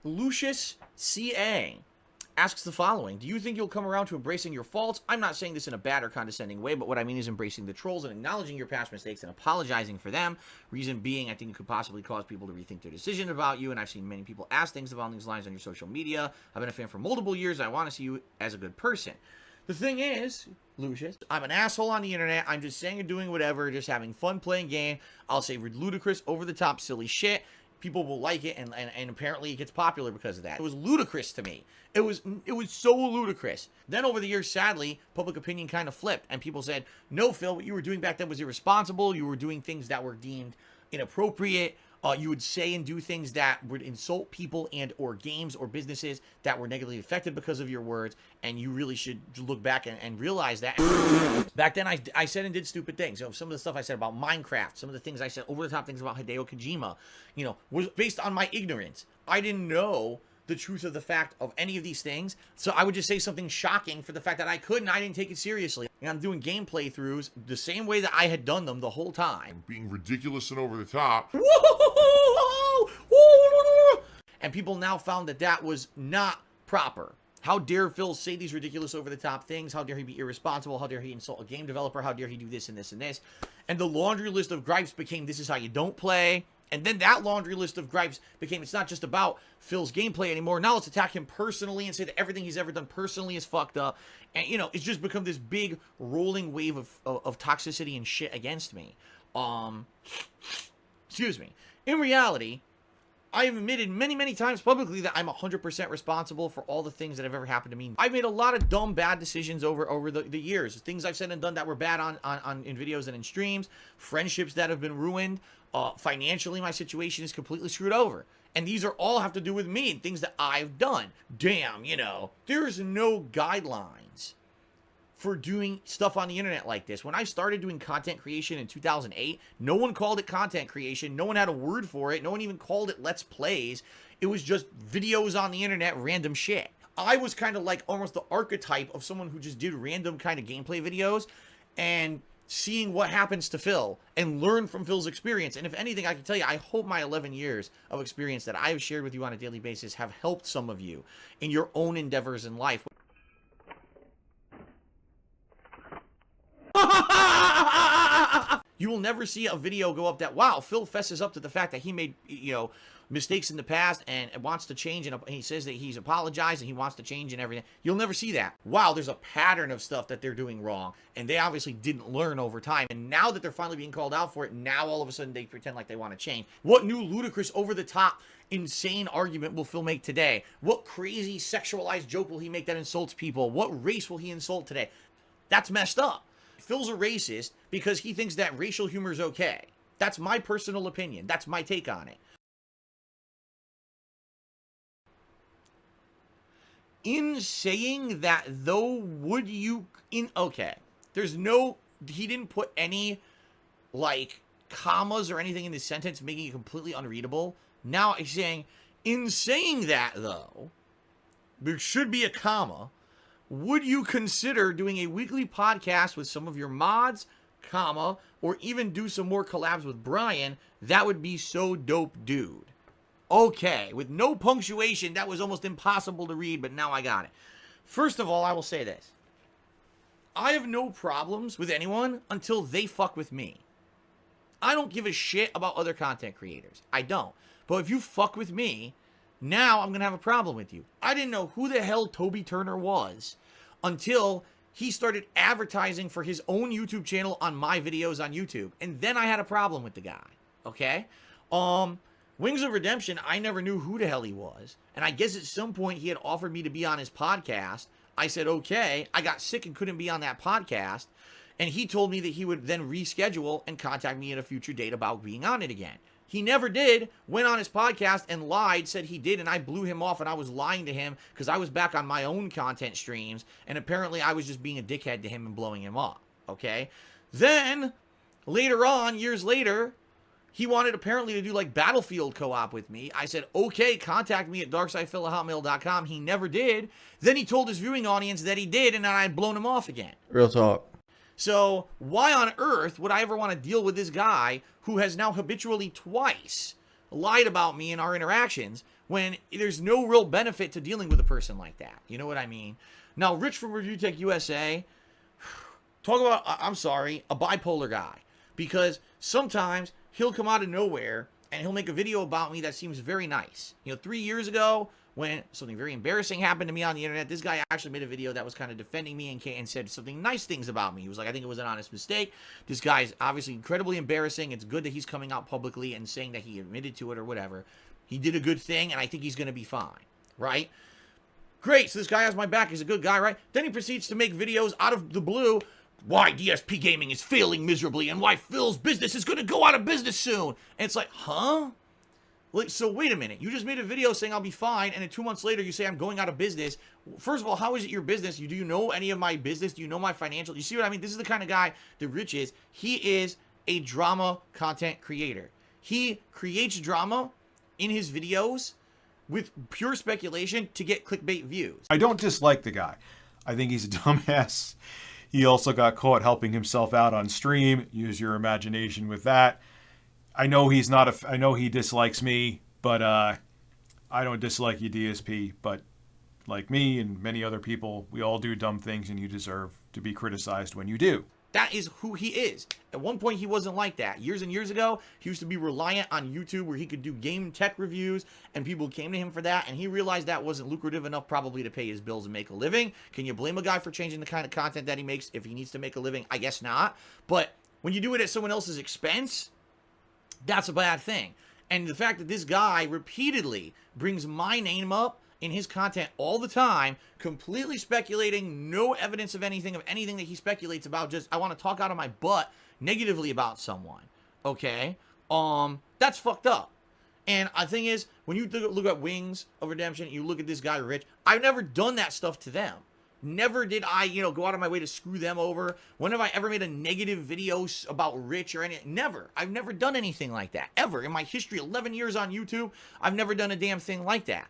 Lucius CA asks the following. Do you think you'll come around to embracing your faults? I'm not saying this in a bad or condescending way, but what I mean is embracing the trolls and acknowledging your past mistakes and apologizing for them. Reason being, I think it could possibly cause people to rethink their decision about you, and I've seen many people ask things along these lines on your social media. I've been a fan for multiple years. I want to see you as a good person. The thing is, Lucius, I'm an asshole on the internet. I'm just saying and doing whatever, just having fun playing game. I'll say ludicrous, over-the-top, silly shit. People will like it, and apparently it gets popular because of that. It was ludicrous to me. It was so ludicrous. Then over the years, sadly, public opinion kind of flipped, and people said, no, Phil, what you were doing back then was irresponsible. You were doing things that were deemed inappropriate. You would say and do things that would insult people and or games or businesses that were negatively affected because of your words, and you really should look back and realize that. Back then, I said and did stupid things. You know, some of the stuff I said about Minecraft, some of the things I said, over-the-top things about Hideo Kojima, you know, was based on my ignorance. I didn't know the truth of the fact of any of these things, so I would just say something shocking for the fact that I couldn't. I didn't take it seriously. And I'm doing game playthroughs the same way that I had done them the whole time. Being ridiculous and over the top. And people now found that that was not proper. How dare Phil say these ridiculous over-the-top things? How dare he be irresponsible? How dare he insult a game developer? How dare he do this and this and this? And the laundry list of gripes became, this is how you don't play. And then that laundry list of gripes became, it's not just about Phil's gameplay anymore. Now let's attack him personally and say that everything he's ever done personally is fucked up. And, you know, it's just become this big rolling wave of toxicity and shit against me. Excuse me. In reality, I have admitted many, many times publicly that I'm 100% responsible for all the things that have ever happened to me. I've made a lot of dumb, bad decisions over the years. Things I've said and done that were bad in videos and in streams. Friendships that have been ruined. Financially, my situation is completely screwed over. And these are all have to do with me and things that I've done. Damn, you know, there's no guidelines for doing stuff on the internet like this. When I started doing content creation in 2008, no one called it content creation. No one had a word for it. No one even called it Let's Plays. It was just videos on the internet, random shit. I was kind of like almost the archetype of someone who just did random kind of gameplay videos and seeing what happens to Phil and learn from Phil's experience. And if anything, I can tell you, I hope my 11 years of experience that I have shared with you on a daily basis have helped some of you in your own endeavors in life. You will never see a video go up that, wow, Phil fesses up to the fact that he made, you know, mistakes in the past and wants to change, and he says that he's apologized and he wants to change and everything. You'll never see that. Wow, there's a pattern of stuff that they're doing wrong, and they obviously didn't learn over time. And now that they're finally being called out for it, now all of a sudden they pretend like they want to change. What new ludicrous, over-the-top, insane argument will Phil make today? What crazy sexualized joke will he make that insults people? What race will he insult today? That's messed up. Phil's a racist because he thinks that racial humor is okay. That's my personal opinion. That's my take on it. In saying that, though, would you... Okay. There's no... He didn't put any, like, commas or anything in the sentence making it completely unreadable. Now he's saying, in saying that, though, there should be a comma. Would you consider doing a weekly podcast with some of your mods, comma, or even do some more collabs with Brian? That would be so dope, dude. Okay, with no punctuation, that was almost impossible to read, but now I got it. First of all, I will say this. I have no problems with anyone until they fuck with me. I don't give a shit about other content creators. I don't. But if you fuck with me, now I'm going to have a problem with you. I didn't know who the hell Toby Turner was until he started advertising for his own YouTube channel on my videos on YouTube. And then I had a problem with the guy. Okay? Wings of Redemption, I never knew who the hell he was. And I guess at some point he had offered me to be on his podcast. I said, okay. I got sick and couldn't be on that podcast. And he told me that he would then reschedule and contact me at a future date about being on it again. He never did, went on his podcast and lied, said he did, and I blew him off, and I was lying to him because I was back on my own content streams, and apparently I was just being a dickhead to him and blowing him off, okay? Then, later on, years later, he wanted apparently to do like Battlefield co-op with me. I said, okay, contact me at darksidephil@hotmail.com. He never did. Then he told his viewing audience that he did, and then I had blown him off again. Real talk. So why on earth would I ever want to deal with this guy who has now habitually twice lied about me in our interactions when there's no real benefit to dealing with a person like that. You know what I mean? Now, Rich from ReviewTechUSA, talk about, I'm sorry, a bipolar guy. Because sometimes he'll come out of nowhere and he'll make a video about me that seems very nice. 3 years ago, when something very embarrassing happened to me on the internet, this guy actually made a video that was kind of defending me and said something nice things about me. He was like, I think it was an honest mistake. This guy's obviously incredibly embarrassing. It's good that he's coming out publicly and saying that he admitted to it or whatever. He did a good thing, and I think he's going to be fine, right? Great, so this guy has my back. He's a good guy, right? Then he proceeds to make videos out of the blue. Why DSP Gaming is failing miserably and why Phil's business is going to go out of business soon. And it's like, huh? Like, so wait a minute. You just made a video saying I'll be fine, and then 2 months later you say I'm going out of business. First of all, how is it your business? Do you know any of my business? Do you know my financial? You see what I mean? This is the kind of guy that Rich is. He is a drama content creator. He creates drama in his videos with pure speculation to get clickbait views. I don't dislike the guy. I think he's a dumbass. He also got caught helping himself out on stream. Use your imagination with that. I know he's not I know he dislikes me, but I don't dislike you, DSP. But like me and many other people, we all do dumb things, and you deserve to be criticized when you do. That is who he is. At one point, he wasn't like that. Years and years ago, he used to be reliant on YouTube where he could do game tech reviews, and people came to him for that, and he realized that wasn't lucrative enough probably to pay his bills and make a living. Can you blame a guy for changing the kind of content that he makes if he needs to make a living? I guess not. But when you do it at someone else's expense, that's a bad thing. And the fact that this guy repeatedly brings my name up in his content all the time, completely speculating, no evidence of anything that he speculates about, just I want to talk out of my butt negatively about someone, okay? That's fucked up. And the thing is, when you look at Wings of Redemption, you look at this guy Rich, I've never done that stuff to them. Never did I, go out of my way to screw them over. When have I ever made a negative video about Rich or anything? Never. I've never done anything like that, ever. In my history, 11 years on YouTube, I've never done a damn thing like that.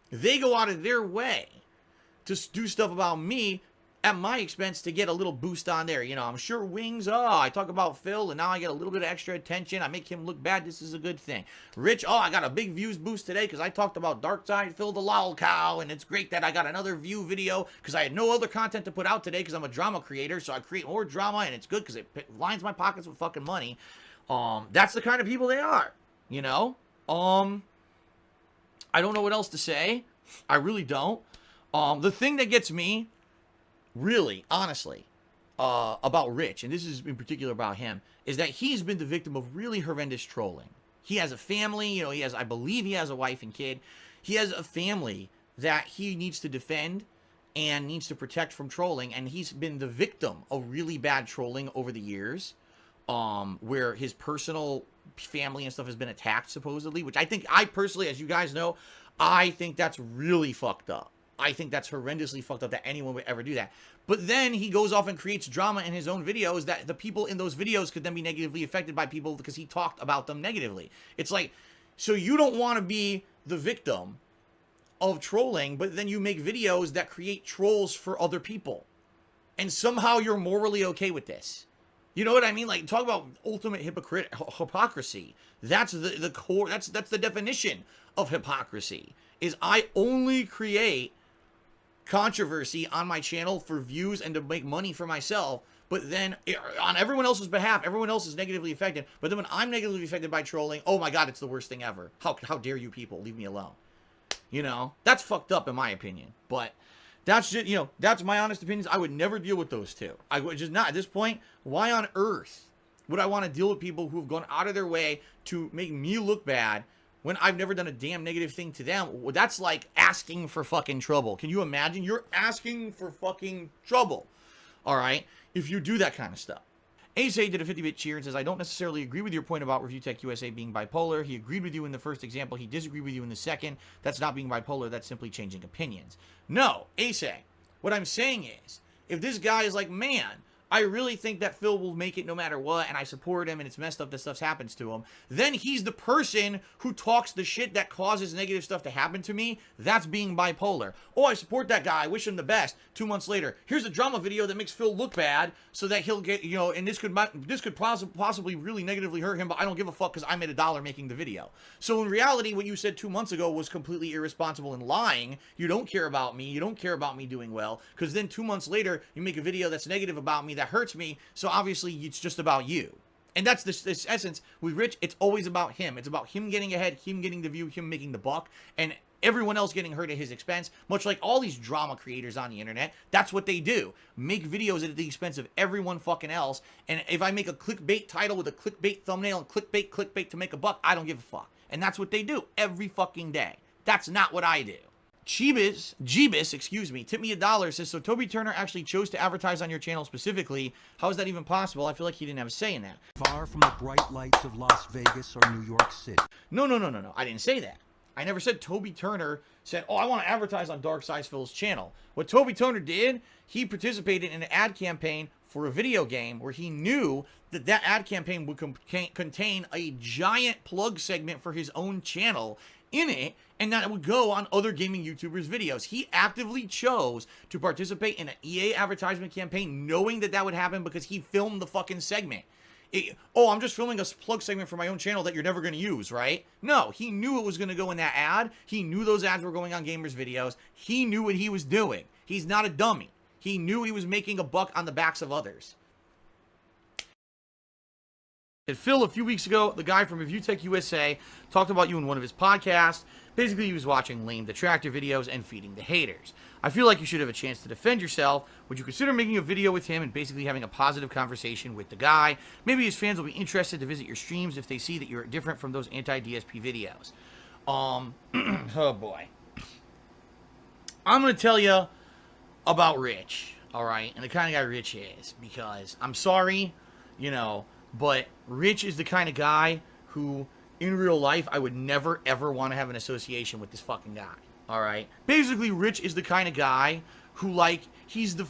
They go out of their way to do stuff about me at my expense to get a little boost on there. I'm sure Wings, I talk about Phil, and now I get a little bit of extra attention. I make him look bad. This is a good thing. Rich, I got a big views boost today because I talked about Darkside Phil the lol cow, and it's great that I got another view video because I had no other content to put out today because I'm a drama creator, so I create more drama, and it's good because it lines my pockets with fucking money. That's the kind of people they are, I don't know what else to say. I really don't. The thing that gets me, really, honestly, about Rich, and this is in particular about him, is that he's been the victim of really horrendous trolling. He has a family, I believe he has a wife and kid. He has a family that he needs to defend and needs to protect from trolling, and he's been the victim of really bad trolling over the years, where his personal family and stuff has been attacked supposedly, which I personally, as you guys know, I think that's really fucked up. I think that's horrendously fucked up that anyone would ever do that. But then he goes off and creates drama in his own videos that the people in those videos could then be negatively affected by people because he talked about them negatively. It's like, so you don't want to be the victim of trolling, but then you make videos that create trolls for other people. And somehow you're morally okay with this. You know what I mean? Like, talk about ultimate hypocrisy. That's the core, that's the definition of hypocrisy, is I only create controversy on my channel for views and to make money for myself, but then on everyone else's behalf, everyone else is negatively affected, but then when I'm negatively affected by trolling, oh my god, it's the worst thing ever. How dare you people, leave me alone. That's fucked up in my opinion, but that's just, that's my honest opinions. I would never deal with those two. I would just not, at this point, why on earth would I want to deal with people who have gone out of their way to make me look bad when I've never done a damn negative thing to them? That's like asking for fucking trouble. Can you imagine? You're asking for fucking trouble, all right, if you do that kind of stuff. Asa did a 50-bit cheer and says, I don't necessarily agree with your point about ReviewTechUSA being bipolar. He agreed with you in the first example. He disagreed with you in the second. That's not being bipolar. That's simply changing opinions. No, Asa, what I'm saying is, if this guy is like, man, I really think that Phil will make it no matter what, and I support him, and it's messed up that stuff happens to him, then he's the person who talks the shit that causes negative stuff to happen to me. That's being bipolar. Oh, I support that guy. I wish him the best. 2 months later, here's a drama video that makes Phil look bad so that he'll get, you know, and this could possibly really negatively hurt him, but I don't give a fuck because I made $1 making the video. So in reality, what you said 2 months ago was completely irresponsible and lying. You don't care about me. You don't care about me doing well, because then 2 months later, you make a video that's negative about me, that hurts me, so obviously it's just about you. And that's this essence with Rich. It's always about him. It's about him getting ahead, him getting the view, him making the buck, and everyone else getting hurt at his expense, much like all these drama creators on the internet. That's what they do. Make videos at the expense of everyone fucking else. And if I make a clickbait title with a clickbait thumbnail and clickbait to make a buck, I don't give a fuck. And that's what they do every fucking day. That's not what I do. Jeebus, excuse me, tip me $1, says, so Toby Turner actually chose to advertise on your channel specifically. How is that even possible? I feel like he didn't have a say in that. Far from the bright lights of Las Vegas or New York City. No. I didn't say that. I never said Toby Turner said, oh, I want to advertise on Dark Size Phil's channel. What Toby Turner did, he participated in an ad campaign for a video game where he knew that that ad campaign would contain a giant plug segment for his own channel in it, and that it would go on other gaming YouTubers' videos. He actively chose to participate in an EA advertisement campaign knowing that that would happen because he filmed the fucking segment. I'm just filming a plug segment for my own channel that you're never going to use, right? No, he knew it was going to go in that ad. He knew those ads were going on gamers' videos. He knew what he was doing. He's not a dummy. He knew he was making a buck on the backs of others. And Phil, a few weeks ago, the guy from ReviewTechUSA talked about you in one of his podcasts. Basically, he was watching lame detractor videos and feeding the haters. I feel like you should have a chance to defend yourself. Would you consider making a video with him and basically having a positive conversation with the guy? Maybe his fans will be interested to visit your streams if they see that you're different from those anti-DSP videos. Oh boy. I'm going to tell you about Rich, all right? And the kind of guy Rich is, because I'm sorry, you know, but Rich is the kind of guy who, in real life, I would never, ever want to have an association with this fucking guy. All right? Basically, Rich is the kind of guy who, like, he's the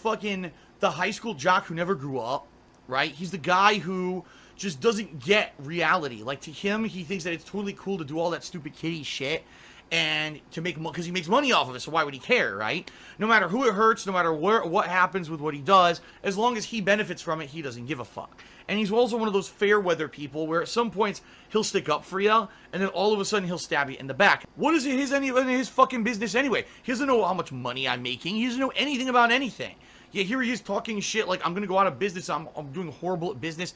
high school jock who never grew up, right? He's the guy who just doesn't get reality. Like, to him, he thinks that it's totally cool to do all that stupid kiddie shit and to make money, because he makes money off of it, so why would he care, right? No matter who it hurts, no matter what happens with what he does, as long as he benefits from it, he doesn't give a fuck. And he's also one of those fair weather people where at some points he'll stick up for you, and then all of a sudden he'll stab you in the back. What is his fucking business anyway? He doesn't know how much money I'm making. He doesn't know anything about anything. Yeah, here he is talking shit like I'm gonna go out of business. I'm doing horrible at business.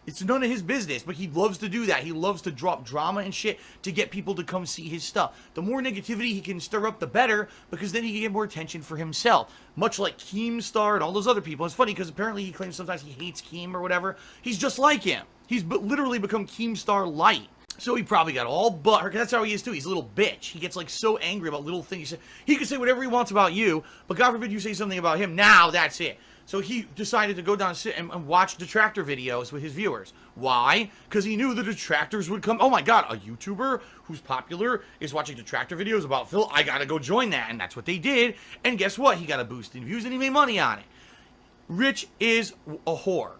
It's none of his business, but he loves to do that. He loves to drop drama and shit to get people to come see his stuff. The more negativity he can stir up, the better, because then he can get more attention for himself. Much like Keemstar and all those other people. It's funny, because apparently he claims sometimes he hates Keem or whatever. He's just like him. He's literally become Keemstar light. So he probably got all butt, that's how he is too. He's a little bitch. He gets like so angry about little things. He can say whatever he wants about you, but God forbid you say something about him. Now that's it. So he decided to go down and sit and watch detractor videos with his viewers. Why? Because he knew the detractors would come. Oh my God, a YouTuber who's popular is watching detractor videos about Phil. I gotta go join that. And that's what they did. And guess what? He got a boost in views and he made money on it. Rich is a whore.